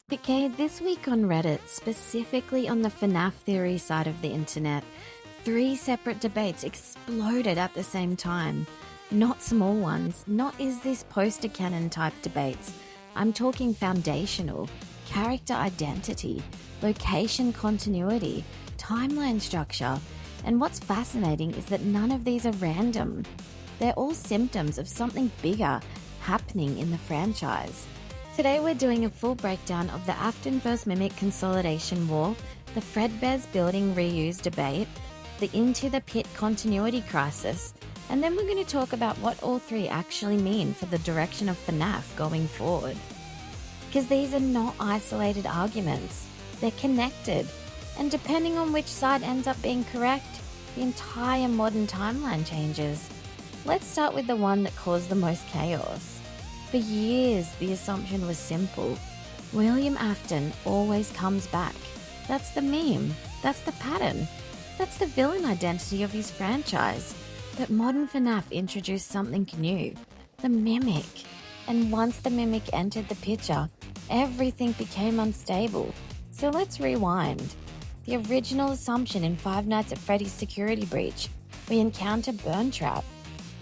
Okay, this week on Reddit, specifically on the FNAF theory side of the internet, three separate debates exploded at the same time. Not small ones, not is this poster canon type debates. I'm talking foundational, character identity, location continuity, timeline structure, and what's fascinating is that none of these are random. They're all symptoms of something bigger happening in the franchise. Today we're doing a full breakdown of the Afton vs Mimic consolidation war, the Fredbear's building reuse debate, the Into the Pit continuity crisis, and then we're going to talk about what all three actually mean for the direction of FNAF going forward. Because these are not isolated arguments, they're connected, and depending on which side ends up being correct, the entire modern timeline changes. Let's start with the one that caused the most chaos. For years, the assumption was simple. William Afton always comes back. That's the meme. That's the pattern. That's the villain identity of his franchise. But modern FNAF introduced something new. The Mimic. And once the Mimic entered the picture, everything became unstable. So let's rewind. The original assumption in Five Nights at Freddy's security breach, we encounter Burntrap.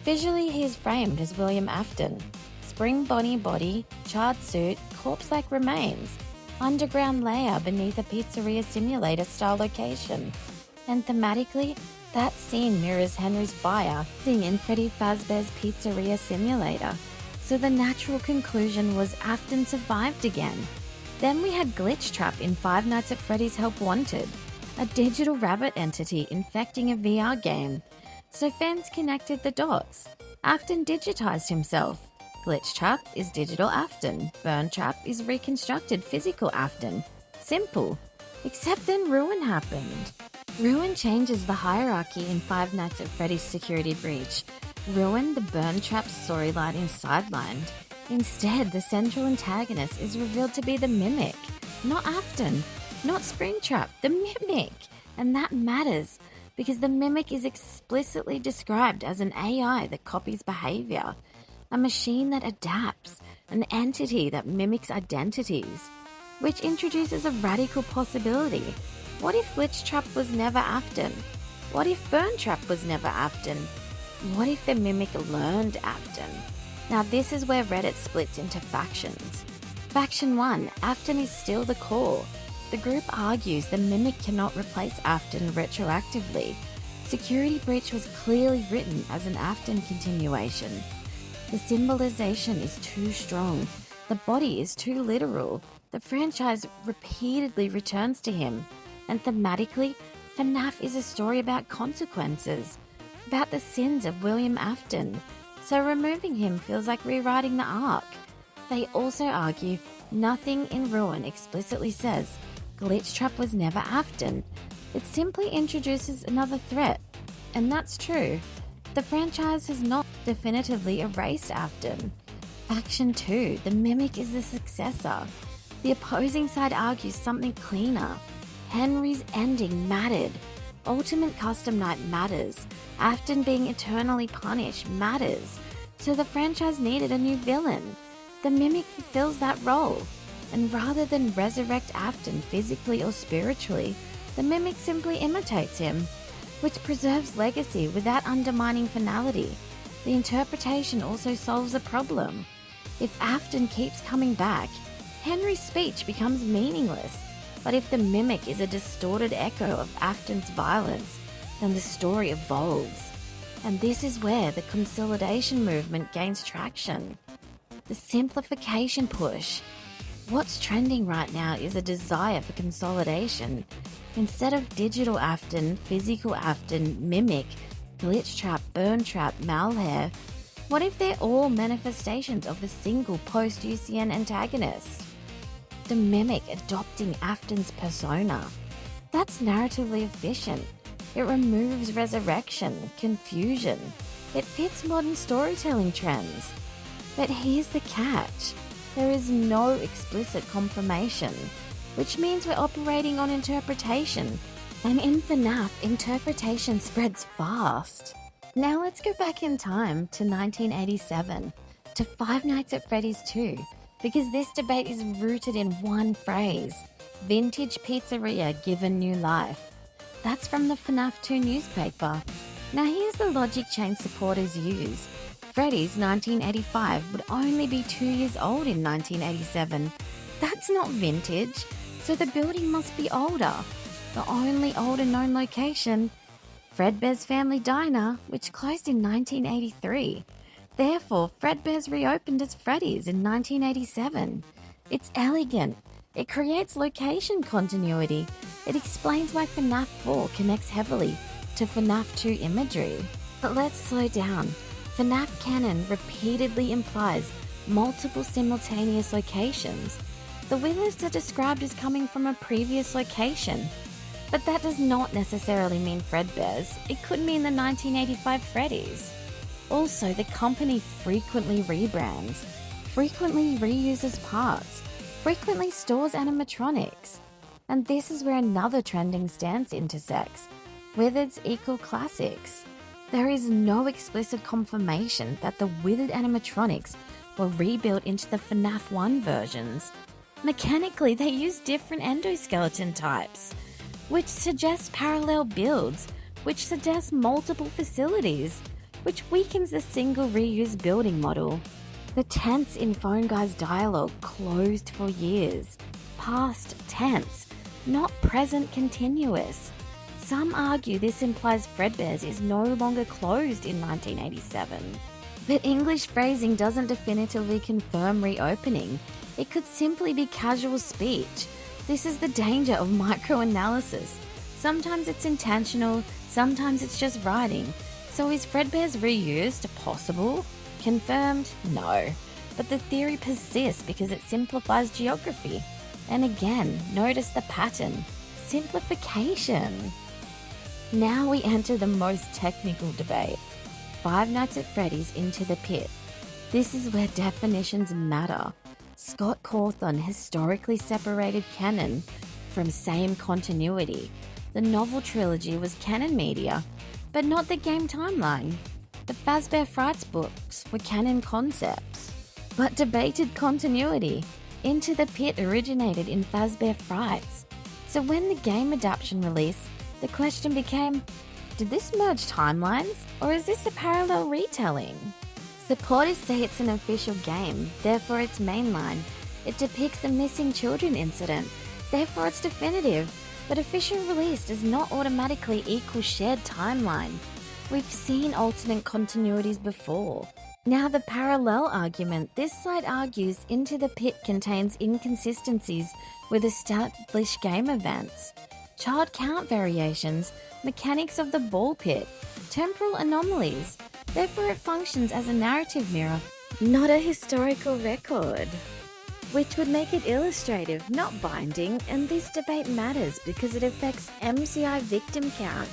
Visually, he is framed as William Afton. Spring Bonnie body, charred suit, corpse-like remains, underground layer beneath a pizzeria simulator style location. And thematically, that scene mirrors Henry's fire in Freddy Fazbear's Pizzeria Simulator. So the natural conclusion was Afton survived again. Then we had Glitch Trap in Five Nights at Freddy's Help Wanted, a digital rabbit entity infecting a VR game. So fans connected the dots. Afton digitized himself. Glitch Trap is digital Afton. Burn Trap is reconstructed physical Afton. Simple. Except then Ruin happened. Ruin changes the hierarchy in Five Nights at Freddy's security breach. Ruin, the Burn Trap storyline, is sidelined. Instead, the central antagonist is revealed to be the Mimic. Not Afton. Not Springtrap. The Mimic. And that matters, because the Mimic is explicitly described as an AI that copies behavior. A machine that adapts, an entity that mimics identities, which introduces a radical possibility. What if Glitch Trap was never Afton? What if Burn Trap was never Afton? What if the Mimic learned Afton? Now this is where Reddit splits into factions. Faction 1, Afton is still the core. The group argues the Mimic cannot replace Afton retroactively. Security Breach was clearly written as an Afton continuation. The symbolization is too strong. The body is too literal. The franchise repeatedly returns to him. And thematically, FNAF is a story about consequences, about the sins of William Afton. So removing him feels like rewriting the arc. They also argue nothing in Ruin explicitly says Glitch Trap was never Afton. It simply introduces another threat. And that's true. The franchise has not definitively erased Afton. Faction 2, the Mimic is the successor. The opposing side argues something cleaner. Henry's ending mattered. Ultimate Custom Night matters. Afton being eternally punished matters. So the franchise needed a new villain. The Mimic fulfills that role. And rather than resurrect Afton physically or spiritually, the Mimic simply imitates him, which preserves legacy without undermining finality. The interpretation also solves a problem. If Afton keeps coming back, Henry's speech becomes meaningless. But if the Mimic is a distorted echo of Afton's violence, then the story evolves. And this is where the consolidation movement gains traction. The simplification push. What's trending right now is a desire for consolidation. Instead of digital Afton, physical Afton, Mimic, Glitch Trap, Burn Trap, Malhair, what if they're all manifestations of a single post-UCN antagonist? The Mimic adopting Afton's persona. That's narratively efficient. It removes resurrection, confusion. It fits modern storytelling trends. But here's the catch. There is no explicit confirmation, which means we're operating on interpretation. And in FNAF, interpretation spreads fast. Now let's go back in time to 1987, to Five Nights at Freddy's 2, because this debate is rooted in one phrase: vintage pizzeria given new life. That's from the FNAF 2 newspaper. Now here's the logic chain supporters use. Freddy's 1985 would only be 2 years old in 1987. That's not vintage, so the building must be older. The only older known location, Fredbear's Family Diner, which closed in 1983. Therefore, Fredbear's reopened as Freddy's in 1987. It's elegant. It creates location continuity. It explains why FNAF 4 connects heavily to FNAF 2 imagery. But let's slow down. FNAF canon repeatedly implies multiple simultaneous locations. The wizards are described as coming from a previous location. But that does not necessarily mean Fredbear's. It could mean the 1985 Freddy's. Also, the company frequently rebrands, frequently reuses parts, frequently stores animatronics. And this is where another trending stance intersects. Wizards equal classics. There is no explicit confirmation that the withered animatronics were rebuilt into the FNAF 1 versions. Mechanically, they use different endoskeleton types, which suggests parallel builds, which suggests multiple facilities, which weakens the single reuse building model. The tense in Phone Guy's dialogue closed for years. Past tense, not present continuous. Some argue this implies Fredbear's is no longer closed in 1987. But English phrasing doesn't definitively confirm reopening. It could simply be casual speech. This is the danger of microanalysis. Sometimes it's intentional, sometimes it's just writing. So is Fredbear's reused possible? Confirmed? No. But the theory persists because it simplifies geography. And again, notice the pattern. Simplification. Now we enter the most technical debate. Five Nights at Freddy's Into the Pit. This is where definitions matter. Scott Cawthon historically separated canon from same continuity. The novel trilogy was canon media, but not the game timeline. The Fazbear Frights books were canon concepts, but debated continuity. Into the Pit originated in Fazbear Frights. So when the game adaptation released, the question became, did this merge timelines, or is this a parallel retelling? Supporters say it's an official game, therefore it's mainline. It depicts a missing children incident, therefore it's definitive. But official release does not automatically equal shared timeline. We've seen alternate continuities before. Now the parallel argument. This side argues Into the Pit contains inconsistencies with established game events, child count variations, mechanics of the ball pit, temporal anomalies. Therefore it functions as a narrative mirror, not a historical record, which would make it illustrative, not binding, and this debate matters because it affects MCI victim count,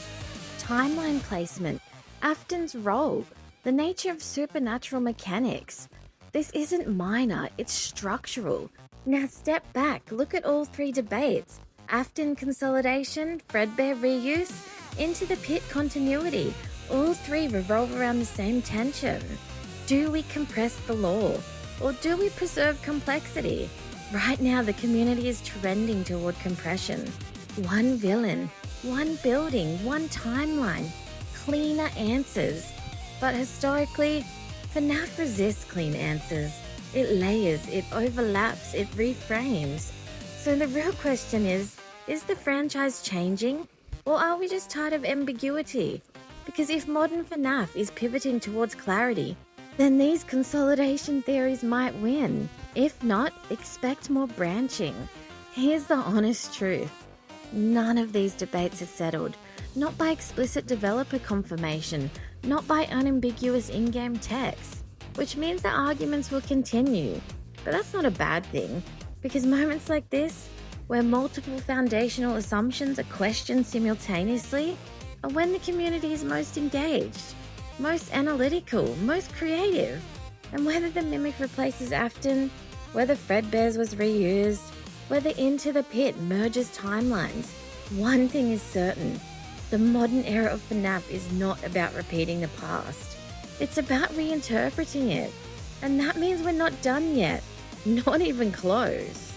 timeline placement, Afton's role, the nature of supernatural mechanics. This isn't minor, it's structural. Now step back, look at all three debates. Afton consolidation, Fredbear reuse, Into the Pit continuity. All three revolve around the same tension. Do we compress the lore, or do we preserve complexity? Right now the community is trending toward compression. One villain, one building, one timeline, cleaner answers. But historically, FNAF resists clean answers. It layers, it overlaps, it reframes. So the real question is the franchise changing? Or are we just tired of ambiguity? Because if modern FNAF is pivoting towards clarity, then these consolidation theories might win. If not, expect more branching. Here's the honest truth. None of these debates are settled. Not by explicit developer confirmation, not by unambiguous in-game text. Which means the arguments will continue. But that's not a bad thing, because moments like this, where multiple foundational assumptions are questioned simultaneously, are when the community is most engaged, most analytical, most creative. And whether the Mimic replaces Afton, whether Fredbear's was reused, whether Into the Pit merges timelines, one thing is certain. The modern era of FNAF is not about repeating the past. It's about reinterpreting it. And that means we're not done yet. Not even close.